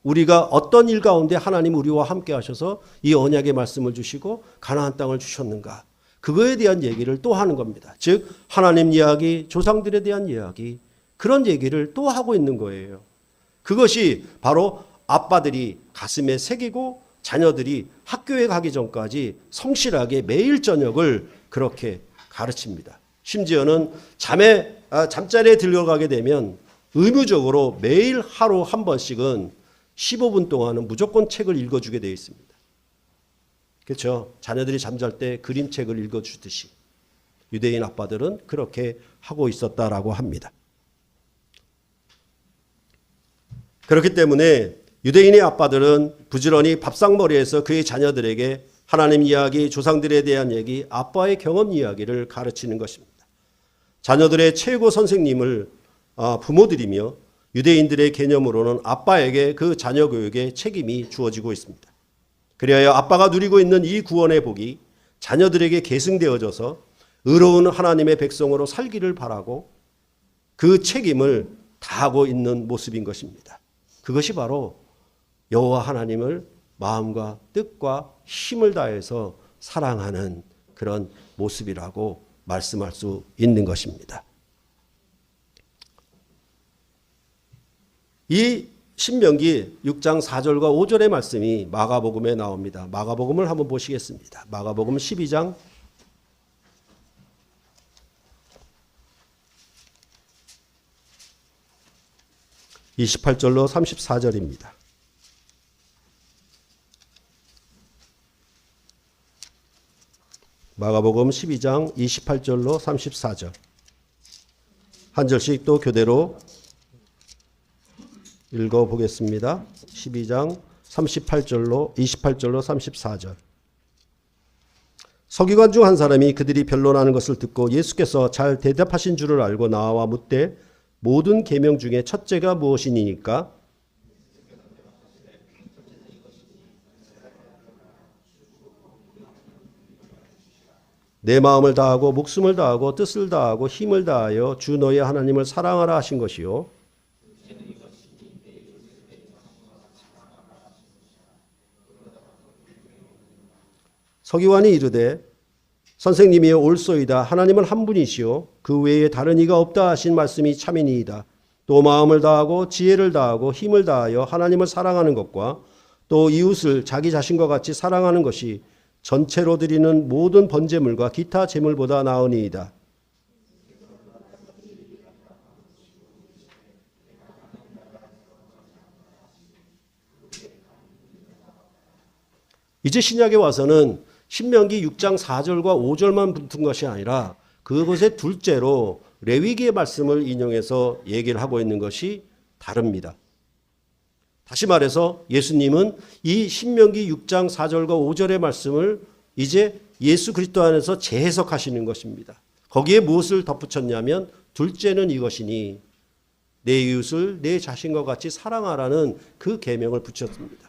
우리가 어떤 일 가운데 하나님 우리와 함께 하셔서 이 언약의 말씀을 주시고 가나안 땅을 주셨는가. 그거에 대한 얘기를 또 하는 겁니다. 즉 하나님 이야기, 조상들에 대한 이야기, 그런 얘기를 또 하고 있는 거예요. 그것이 바로 아빠들이 가슴에 새기고 자녀들이 학교에 가기 전까지 성실하게 매일 저녁을 그렇게 가르칩니다. 심지어는 잠자리에 들어가게 되면 의무적으로 매일 하루 한 번씩은 15분 동안은 무조건 책을 읽어주게 되어 있습니다. 그렇죠? 자녀들이 잠잘 때 그림책을 읽어주듯이 유대인 아빠들은 그렇게 하고 있었다라고 합니다. 그렇기 때문에 유대인의 아빠들은 부지런히 밥상머리에서 그의 자녀들에게 하나님 이야기, 조상들에 대한 얘기, 아빠의 경험 이야기를 가르치는 것입니다. 자녀들의 최고 선생님을 부모들이며 유대인들의 개념으로는 아빠에게 그 자녀 교육의 책임이 주어지고 있습니다. 그리하여 아빠가 누리고 있는 이 구원의 복이 자녀들에게 계승되어져서 의로운 하나님의 백성으로 살기를 바라고 그 책임을 다하고 있는 모습인 것입니다. 그것이 바로 여호와 하나님을 마음과 뜻과 힘을 다해서 사랑하는 그런 모습이라고 말씀할 수 있는 것입니다. 이 신명기 6장 4절과 5절의 말씀이 마가복음에 나옵니다. 마가복음을 한번 보시겠습니다. 마가복음 12장 28절로 34절입니다. 마가복음 12장 28절로 34절. 한 절씩 또 교대로 읽어보겠습니다. 12장 38절로 28절로 34절. 서기관 중 한 사람이 그들이 변론하는 것을 듣고 예수께서 잘 대답하신 줄을 알고 나와 묻되 모든 계명 중에 첫째가 무엇이니까? 내 마음을 다하고 목숨을 다하고 뜻을 다하고 힘을 다하여 주 너의 하나님을 사랑하라 하신 것이요. 서기관이 이르되 선생님이여 옳소이다. 하나님은 한 분이시요 그 외에 다른 이가 없다 하신 말씀이 참이니이다. 또 마음을 다하고 지혜를 다하고 힘을 다하여 하나님을 사랑하는 것과 또 이웃을 자기 자신과 같이 사랑하는 것이 전체로 드리는 모든 번제물과 기타 제물보다 나으니이다. 이제 신약에 와서는 신명기 6장 4절과 5절만 붙은 것이 아니라 그것의 둘째로 레위기의 말씀을 인용해서 얘기를 하고 있는 것이 다릅니다. 다시 말해서 예수님은 이 신명기 6장 4절과 5절의 말씀을 이제 예수 그리스도 안에서 재해석하시는 것입니다. 거기에 무엇을 덧붙였냐면 둘째는 이것이니 내 이웃을 내 자신과 같이 사랑하라는 그 계명을 붙였습니다.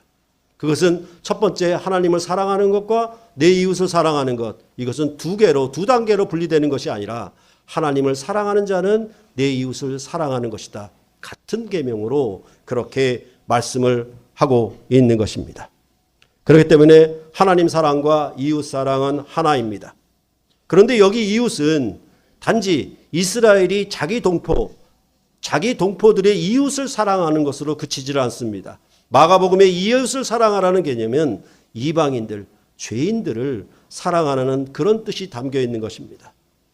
그것은 첫 번째 하나님을 사랑하는 것과 내 이웃을 사랑하는 것, 이것은 두 단계로 분리되는 것이 아니라 하나님을 사랑하는 자는 내 이웃을 사랑하는 것이다. 같은 계명으로 그렇게 말씀을 하고 있는 것입니다. 그렇기 때문에 하나님 사랑과 이웃 사랑은 하나입니다. 그런데 여기 이웃은 단지 이스라엘이 자기 동포들의 이웃을 사랑하는 것으로 그치질 않습니다. 마가복음의 이웃을 사랑하라는 개념은 이방인들, 죄인들을 사랑하는 그런 뜻이 담겨 있는 것입니다.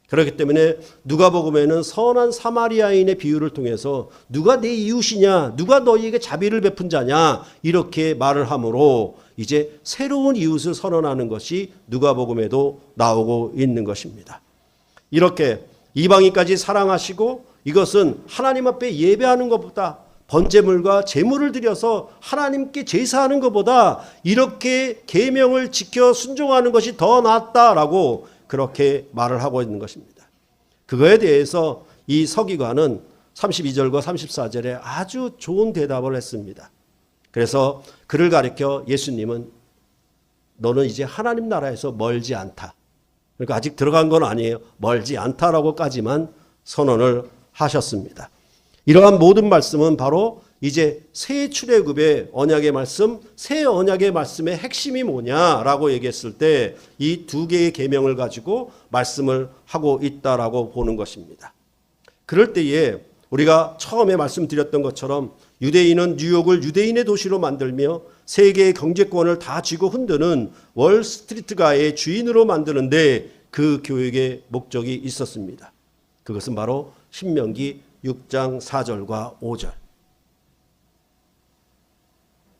그렇기 때문에 누가복음에는 선한 사마리아인의 비유를 통해서 누가 내 이웃이냐, 누가 너희에게 자비를 베푼 자냐 이렇게 말을 하므로 이제 새로운 이웃을 선언하는 것이 누가복음에도 나오고 있는 것입니다. 이렇게 이방인까지 사랑하시고 이것은 하나님 앞에 예배하는 것보다 번제물과 제물을 드려서 하나님께 제사하는 것보다 이렇게 계명을 지켜 순종하는 것이 더 낫다라고 그렇게 말을 하고 있는 것입니다. 그거에 대해서 이 서기관은 32절과 34절에 아주 좋은 대답을 했습니다. 그래서 그를 가리켜 예수님은 너는 이제 하나님 나라에서 멀지 않다. 그러니까 아직 들어간 건 아니에요. 멀지 않다라고까지만 선언을 하셨습니다. 이러한 모든 말씀은 바로 이제 새 출애굽의 언약의 말씀, 새 언약의 말씀의 핵심이 뭐냐라고 얘기했을 때 이 두 개의 계명을 가지고 말씀을 하고 있다라고 보는 것입니다. 그럴 때에 우리가 처음에 말씀드렸던 것처럼 유대인은 뉴욕을 유대인의 도시로 만들며 세계의 경제권을 다 쥐고 흔드는 월스트리트가의 주인으로 만드는데 그 교육의 목적이 있었습니다. 그것은 바로 신명기 6장 4절과 5절.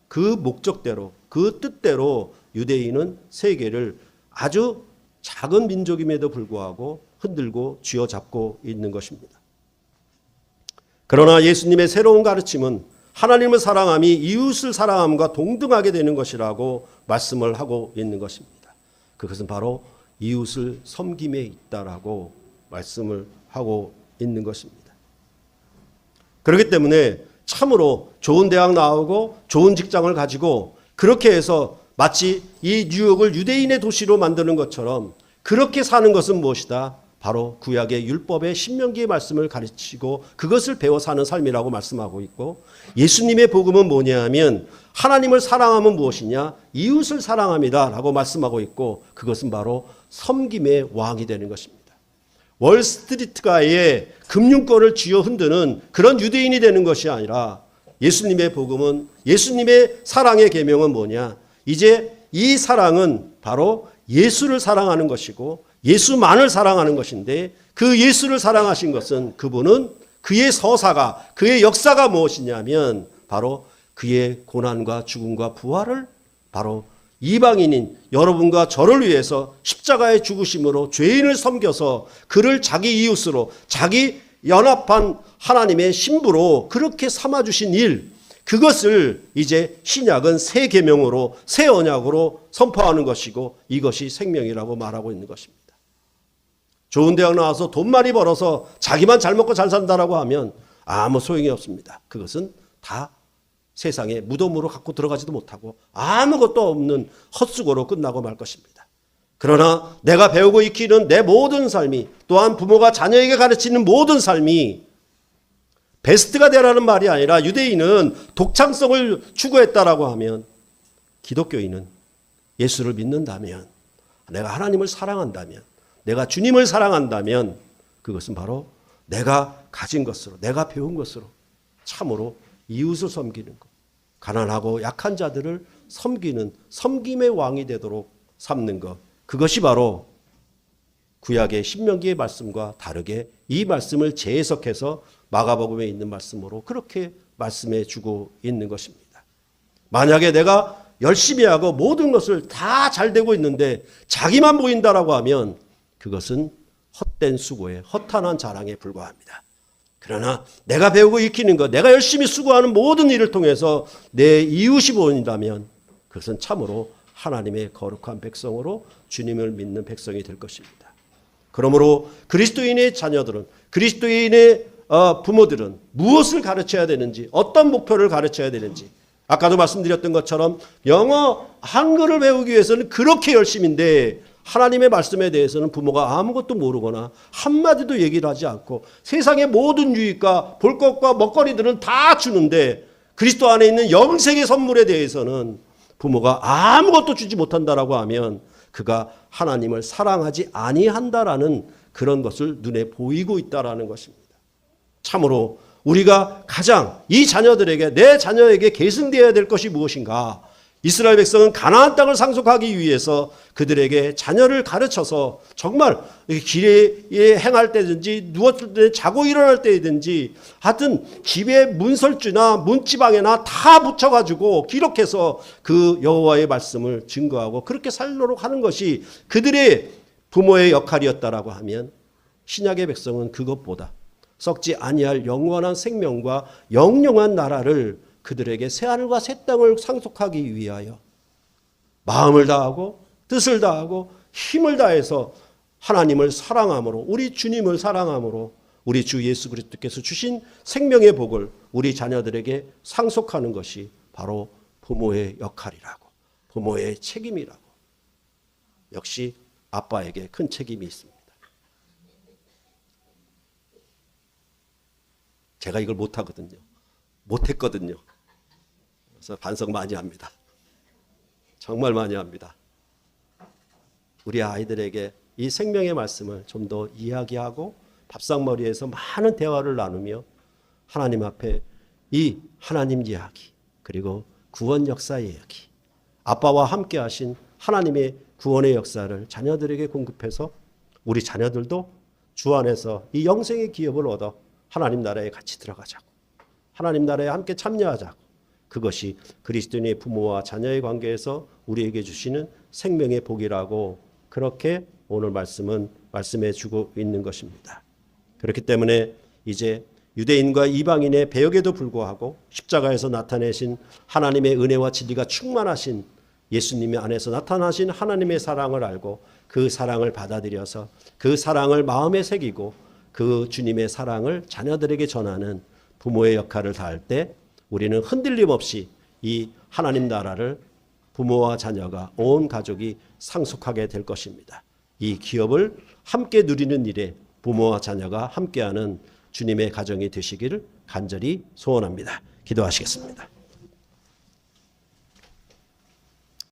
그 목적대로, 그 뜻대로 유대인은 세계를 아주 작은 민족임에도 불구하고 흔들고 쥐어잡고 있는 것입니다. 그러나 예수님의 새로운 가르침은 하나님을 사랑함이 이웃을 사랑함과 동등하게 되는 것이라고 말씀을 하고 있는 것입니다. 그것은 바로 이웃을 섬김에 있다라고 말씀을 하고 있는 것입니다. 그렇기 때문에 참으로 좋은 대학 나오고 좋은 직장을 가지고 그렇게 해서 마치 이 뉴욕을 유대인의 도시로 만드는 것처럼 그렇게 사는 것은 무엇이다? 바로 구약의 율법의 신명기의 말씀을 가르치고 그것을 배워 사는 삶이라고 말씀하고 있고, 예수님의 복음은 뭐냐 하면 하나님을 사랑하면 무엇이냐? 이웃을 사랑합니다 라고 말씀하고 있고, 그것은 바로 섬김의 왕이 되는 것입니다. 월스트리트가의 금융권을 쥐어 흔드는 그런 유대인이 되는 것이 아니라 예수님의 복음은, 예수님의 사랑의 계명은 뭐냐? 이제 이 사랑은 바로 예수를 사랑하는 것이고 예수만을 사랑하는 것인데, 그 예수를 사랑하신 것은 그분은 그의 서사가, 그의 역사가 무엇이냐면 바로 그의 고난과 죽음과 부활을 바로 이방인인 여러분과 저를 위해서 십자가의 죽으심으로 죄인을 섬겨서 그를 자기 이웃으로, 자기 연합한 하나님의 신부로 그렇게 삼아주신 일, 그것을 이제 신약은 새 계명으로, 새 언약으로 선포하는 것이고 이것이 생명이라고 말하고 있는 것입니다. 좋은 대학 나와서 돈 많이 벌어서 자기만 잘 먹고 잘 산다라고 하면 아무 소용이 없습니다. 그것은 다 세상에 무덤으로 갖고 들어가지도 못하고 아무것도 없는 헛수고로 끝나고 말 것입니다. 그러나 내가 배우고 익히는 내 모든 삶이, 또한 부모가 자녀에게 가르치는 모든 삶이 베스트가 되라는 말이 아니라 유대인은 독창성을 추구했다라고 하면, 기독교인은 예수를 믿는다면, 내가 하나님을 사랑한다면, 내가 주님을 사랑한다면 그것은 바로 내가 가진 것으로, 내가 배운 것으로 참으로 이웃을 섬기는 것, 가난하고 약한 자들을 섬기는 섬김의 왕이 되도록 삼는 것, 그것이 바로 구약의 신명기의 말씀과 다르게 이 말씀을 재해석해서 마가복음에 있는 말씀으로 그렇게 말씀해 주고 있는 것입니다. 만약에 내가 열심히 하고 모든 것을 다 잘 되고 있는데 자기만 보인다라고 하면 그것은 헛된 수고에 허탄한 자랑에 불과합니다. 그러나 내가 배우고 익히는 것, 내가 열심히 수고하는 모든 일을 통해서 내 이웃이 보인다면 그것은 참으로 하나님의 거룩한 백성으로 주님을 믿는 백성이 될 것입니다. 그러므로 그리스도인의 자녀들은, 그리스도인의 부모들은 무엇을 가르쳐야 되는지, 어떤 목표를 가르쳐야 되는지, 아까도 말씀드렸던 것처럼 영어, 한글을 배우기 위해서는 그렇게 열심인데 하나님의 말씀에 대해서는 부모가 아무것도 모르거나 한마디도 얘기를 하지 않고 세상의 모든 유익과 볼 것과 먹거리들은 다 주는데 그리스도 안에 있는 영생의 선물에 대해서는 부모가 아무것도 주지 못한다라고 하면 그가 하나님을 사랑하지 아니한다라는 그런 것을 눈에 보이고 있다라는 것입니다. 참으로 우리가 가장 이 자녀들에게, 내 자녀에게 계승되어야 될 것이 무엇인가? 이스라엘 백성은 가나안 땅을 상속하기 위해서 그들에게 자녀를 가르쳐서 정말 길에 행할 때든지 누웠을 때 자고 일어날 때든지 하여튼 집에 문설주나 문지방에나 다 붙여가지고 기록해서 그 여호와의 말씀을 증거하고 그렇게 살도록 하는 것이 그들의 부모의 역할이었다라고 하면 신약의 백성은 그것보다 썩지 아니할 영원한 생명과 영영한 나라를 그들에게 새하늘과 새 땅을 상속하기 위하여 마음을 다하고 뜻을 다하고 힘을 다해서 하나님을 사랑함으로, 우리 주님을 사랑함으로 우리 주 예수 그리스도께서 주신 생명의 복을 우리 자녀들에게 상속하는 것이 바로 부모의 역할이라고, 부모의 책임이라고. 역시 아빠에게 큰 책임이 있습니다. 제가 이걸 못하거든요. 못했거든요. 그래서 반성 많이 합니다. 정말 많이 합니다. 우리 아이들에게 이 생명의 말씀을 좀 더 이야기하고 밥상머리에서 많은 대화를 나누며 하나님 앞에 이 하나님 이야기, 그리고 구원 역사의 이야기, 아빠와 함께 하신 하나님의 구원의 역사를 자녀들에게 공급해서 우리 자녀들도 주 안에서 이 영생의 기업을 얻어 하나님 나라에 같이 들어가자고, 하나님 나라에 함께 참여하자고. 그것이 그리스도인의 부모와 자녀의 관계에서 우리에게 주시는 생명의 복이라고 그렇게 오늘 말씀은 말씀해 주고 있는 것입니다. 그렇기 때문에 이제 유대인과 이방인의 배역에도 불구하고 십자가에서 나타내신 하나님의 은혜와 진리가 충만하신 예수님의 안에서 나타나신 하나님의 사랑을 알고 그 사랑을 받아들여서 그 사랑을 마음에 새기고 그 주님의 사랑을 자녀들에게 전하는 부모의 역할을 다할 때 우리는 흔들림 없이 이 하나님 나라를 부모와 자녀가 온 가족이 상속하게 될 것입니다. 이 기업을 함께 누리는 일에 부모와 자녀가 함께하는 주님의 가정이 되시기를 간절히 소원합니다. 기도하시겠습니다.